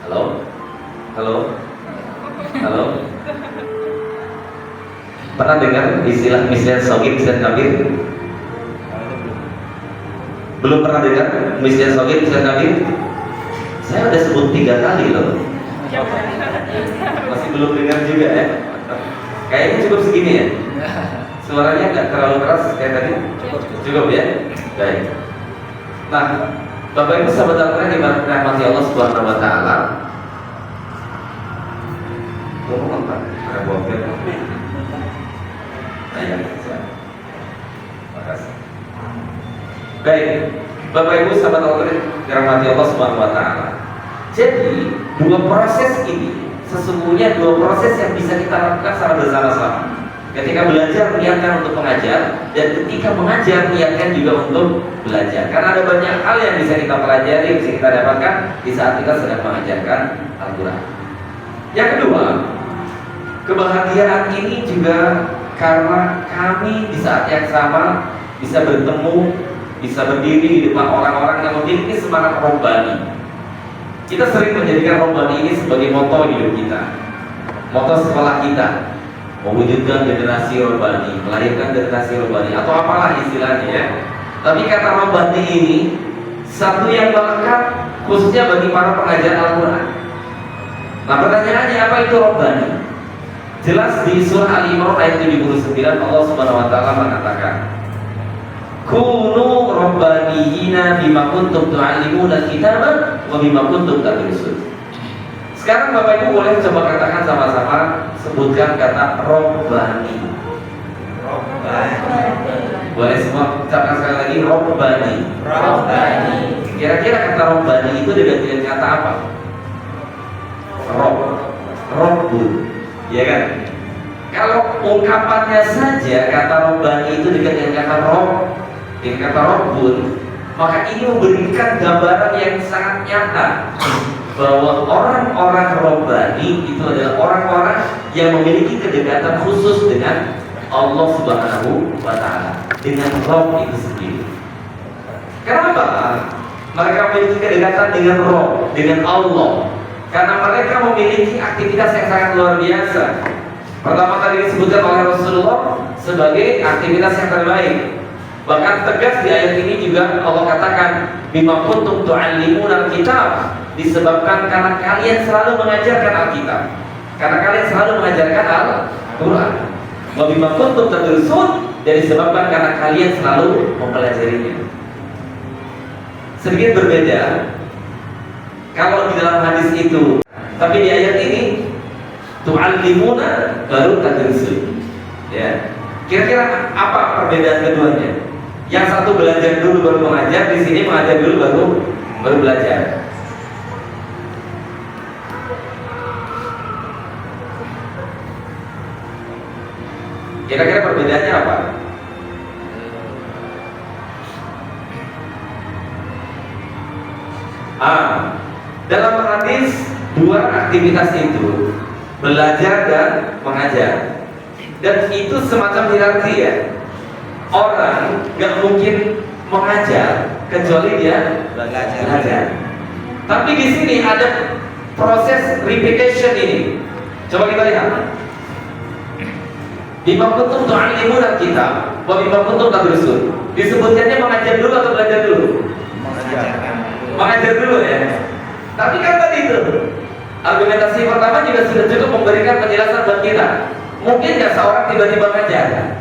Halo? Halo? Halo? Pernah dengar istilah misyan sogib, misyan kabir? Belum pernah dengar misyan sogib, misyan kabir? Saya udah sebut 3 kali loh. Masih belum dengar juga ya? Kayaknya cukup segini ya? Suaranya nggak terlalu keras kayak tadi? Cukup ya? Baik. Nah, Bapak Ibu sahabat Al-Quran yang dirahmati Allah Subhanahu wa taala. Ngomong apa? Ada bokep. Makasih. Baik, Bapak Ibu sahabat Al-Quran dirahmati Allah Subhanahu wa taala. Jadi, 2 proses ini sesungguhnya 2 proses yang bisa kita lakukan secara bersama-sama. Ketika belajar niatkan untuk mengajar, dan ketika mengajar niatkan juga untuk belajar. Karena ada banyak hal yang bisa kita pelajari, bisa kita dapatkan di saat kita sedang mengajarkan Al-Quran. Yang kedua, kebahagiaan ini juga karena kami di saat yang sama bisa bertemu, bisa berdiri di depan orang-orang yang memiliki semangat robbani. Kita sering menjadikan robbani ini sebagai moto hidup kita, moto sekolah kita, mewujudkan generasi robbani, melahirkan generasi robbani, atau apalah istilahnya ya. Tapi kata robbani ini satu yang melekat khususnya bagi para pengajar Al-Quran. Nah, pertanyaannya, apa itu robbani? Jelas di surah Al-Imran ayat 79 Allah Subhanahu wa taala mengatakan, kunu rabbaniyina bima kuntum tu'allimuna kitaba wa bima kuntum tadrusun. Sekarang Bapak Ibu boleh coba katakan sama-sama, sebutkan kata robbani. Boleh semua ucapkan sekali lagi, robbani. Kira-kira kata robbani itu diganti kata apa? Robbu, ya kan? Kalau ungkapannya saja kata robbani itu diganti kata dengan kata robbun, maka ini memberikan gambaran yang sangat nyata bahwa orang-orang robbani itu adalah orang-orang yang memiliki kedekatan khusus dengan Allah Subhanahu wa taala, dengan Rabb itu sendiri. Kenapa? Mereka memiliki kedekatan dengan Rabb, dengan Allah, karena mereka memiliki aktivitas yang sangat luar biasa. Pertama kali disebutkan oleh Rasulullah sebagai aktivitas yang terbaik. Bahkan tegas di ayat ini juga Allah katakan, bima kuntum tu'allimuna al-kitab, disebabkan karena kalian selalu mengajarkan Alkitab, karena kalian selalu mengajarkan Al-Quran. Wa bima kuntum tadrusun, dan disebabkan karena kalian selalu mempelajarinya. Sedikit berbeda kalau di dalam hadis itu, tapi di ayat ini tu'allimuna baru tadrusun. Ya. Kira-kira apa perbedaan keduanya? Yang satu belajar dulu baru mengajar, di sini mengajar dulu baru belajar. Kira-kira perbedaannya apa? Dalam hadis 2 aktivitas itu, belajar dan mengajar, dan itu semacam hierarki ya. Orang gak mungkin mengajar kecuali dia belajar. Tapi di sini ada proses repetition ini. Coba kita lihat. Bima kuntum tu'allimuna kitab wa bima kuntum tadrusun. Disebutkannya mengajar dulu atau belajar dulu? Mengajar dulu ya. Tapi kan tadi itu argumentasi pertama juga sudah cukup memberikan penjelasan buat kita. Mungkin nggak seorang tiba-tiba ngajar?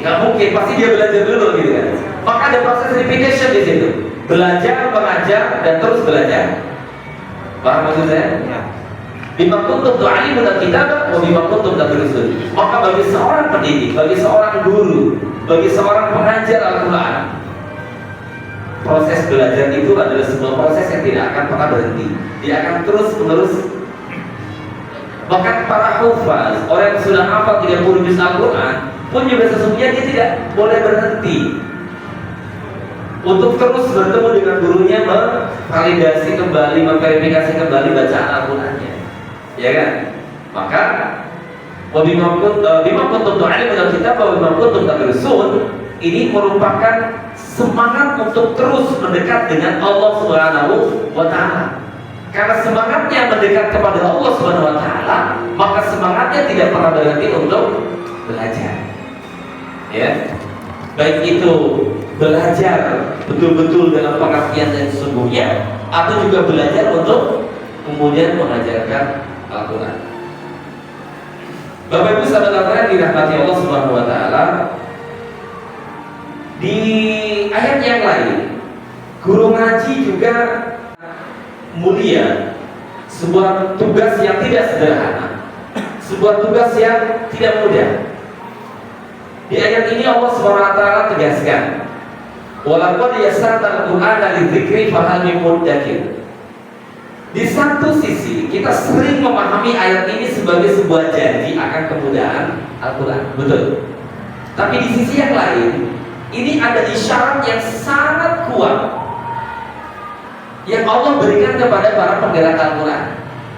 Nggak mungkin, pasti dia belajar dulu gitu kan. Maka ada proses repetition di situ. Belajar, mengajar, dan terus belajar. Paham maksud saya? Bima kuntum tu'allimuna kitab wa bima kuntum tadrusun. Maka bagi seorang pendidik, bagi seorang guru, bagi seorang pengajar Al-Quran, proses belajar itu adalah sebuah proses yang tidak akan pernah berhenti. Dia akan terus menerus. Bahkan para hufaz, orang yang sudah hafal 30 juz Al-Quran pun juga sesungguhnya dia tidak boleh berhenti untuk terus bertemu dengan gurunya, memvalidasi kembali, memverifikasi kembali bacaan Al-Qurannya, ya kan? Maka bima kuntum tu'allimuna kitab wa bima kuntum tadrusun, ini merupakan semangat untuk terus mendekat dengan Allah Subhanahu wa taala. Karena semangatnya mendekat kepada Allah Subhanahu wa taala, maka semangatnya tidak pernah berhenti untuk belajar. Ya. Baik itu belajar betul-betul dalam pengertian yang sesungguhnya, atau juga belajar untuk kemudian mengajarkan Al-Quran. Bapak Ibu saudara dirahmati Allah Subhanahu wa taala, di ayat yang lain guru ngaji juga mulia, sebuah tugas yang tidak sederhana, sebuah tugas yang tidak mudah. Di ayat ini Allah Subhanahu wa taala tegaskan, "Walaqad yassarnal Qur'ana lidzikri fahal min muddakir." Di satu sisi kita sering memahami ayat ini sebagai sebuah janji akan kemudahan Al-Quran, betul. Tapi di sisi yang lain, ini ada isyarat yang sangat kuat yang Allah berikan kepada para penggerak Al-Quran,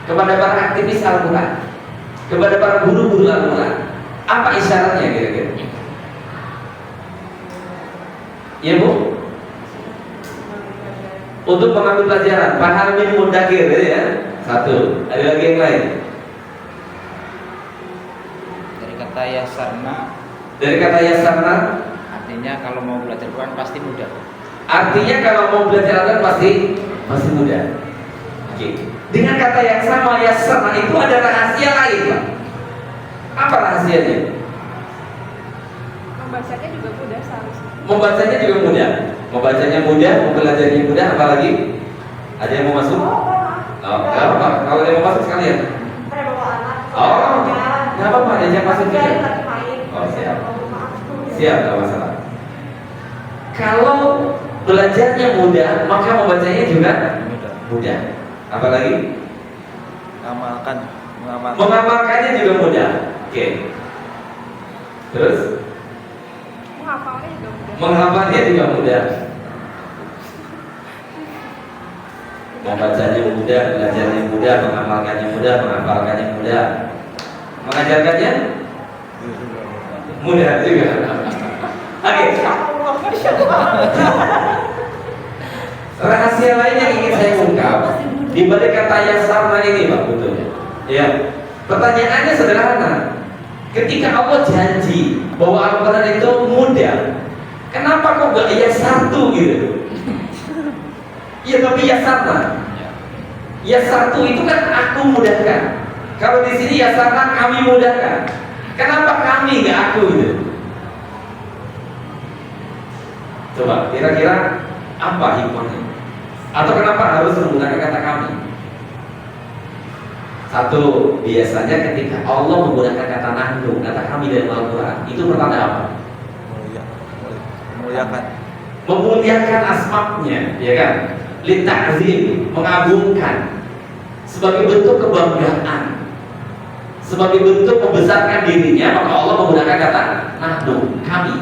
kepada para aktivis Al-Quran, kepada para guru-guru Al-Quran. Apa isyaratnya kira-kira? Ya Bu? Untuk mengambil pelajaran, pahal min mudakir, gitu ya. Satu, ada lagi yang lain. Dari kata yasarna. Dari kata yasarna, artinya kalau mau belajar Quran pasti mudah. Artinya kalau mau belajar Quran pasti mudah. Oke. Dengan kata yang sama yasarna itu ada rahasia lain, Pak. Apa rahasianya? Membacanya juga mudah seharusnya. Membacanya juga mudah. Membacanya mudah, mempelajarinya mudah, apalagi? Ada yang mau masuk? Oh, nggak apa-apa. Kalau ada yang mau masuk sekalian. Oh, nggak apa-apa. Ada yang masuk juga. Oh, siap. Siap, nggak masalah. Kalau belajarnya mudah, maka membacanya juga mudah. Apalagi? Mengamalkannya juga mudah. Oke. Terus? Menghafalnya juga mudah. Membacanya mudah, belajarnya mudah, mengamalkannya mudah, menghafalkannya mudah. Mengajarkannya mudah juga. Oke. Rahasia lain yang ingin saya ungkap di balik kata yasarna ini, Pak, betul. Ya. Pertanyaannya sederhana. Ketika Allah janji bahwa Al-Quran itu mudah, kenapa kok gak satu gitu? Ya tapi yasarna. Satu itu kan aku mudahkan. Kalau di sini yasarna kami mudahkan. Kenapa kami gak aku gitu? Coba kira-kira apa hikmahnya? Atau kenapa harus menggunakan kata kami? Satu, biasanya ketika Allah menggunakan kata nahnu, kata kami dalam Al-Quran, itu pertanda apa? Memuliakan asma'nya, ya kan? Lita'zim, mengagungkan, sebagai bentuk kebanggaan, sebagai bentuk membesarkan dirinya, maka Allah menggunakan kata nahnu, kami.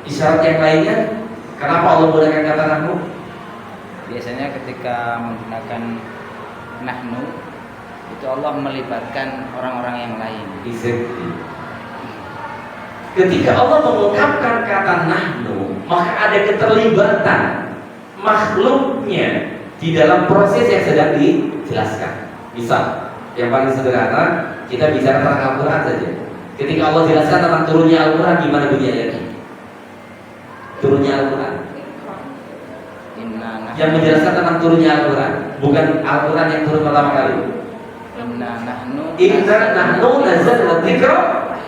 Isyarat yang lainnya, kenapa Allah menggunakan kata nahnu? Biasanya ketika menggunakan nahnu itu Allah melibatkan orang-orang yang lain. Ketika Allah mengungkapkan kata nahnu, maka ada keterlibatan makhluknya di dalam proses yang sedang dijelaskan. Misal, yang paling sederhana, kita bicara tentang Al-Quran saja. Ketika Allah jelaskan tentang turunnya Al-Quran, gimana bunyi ayatnya? Turunnya Al-Quran. Yang menjelaskan tentang turunnya Al-Quran, bukan Al-Quran yang turun pertama kali. Inna nahnu nazzalna dzikra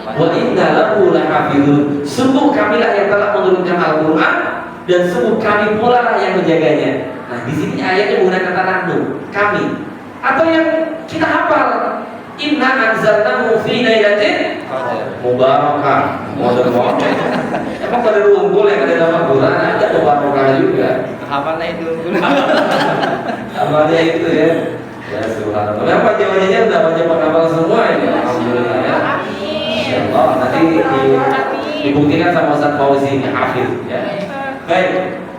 wa inna lahu lahafizun. Sungguh kamilah yang telah menurunkan Al-Quran dan sungguh kami pula lah yang menjaganya. Nah, di sini ayatnya menggunakan kata nahnu, kami. Atau yang kita hafal, inna anzalnahu fi lailatin mubarakah. Modern. Emang pada unggul yang ada dalam Al-Quran ada mubarakah juga. Hafalnya itu. Hafalnya itu ya. Ya subhanallah. Kenapa jawabannya udah banyak penghafal semua ini? Alhamdulillah ya. Insyaallah nanti dibuktikan sama Ustaz Fauzi ini hafiz ya. Baik.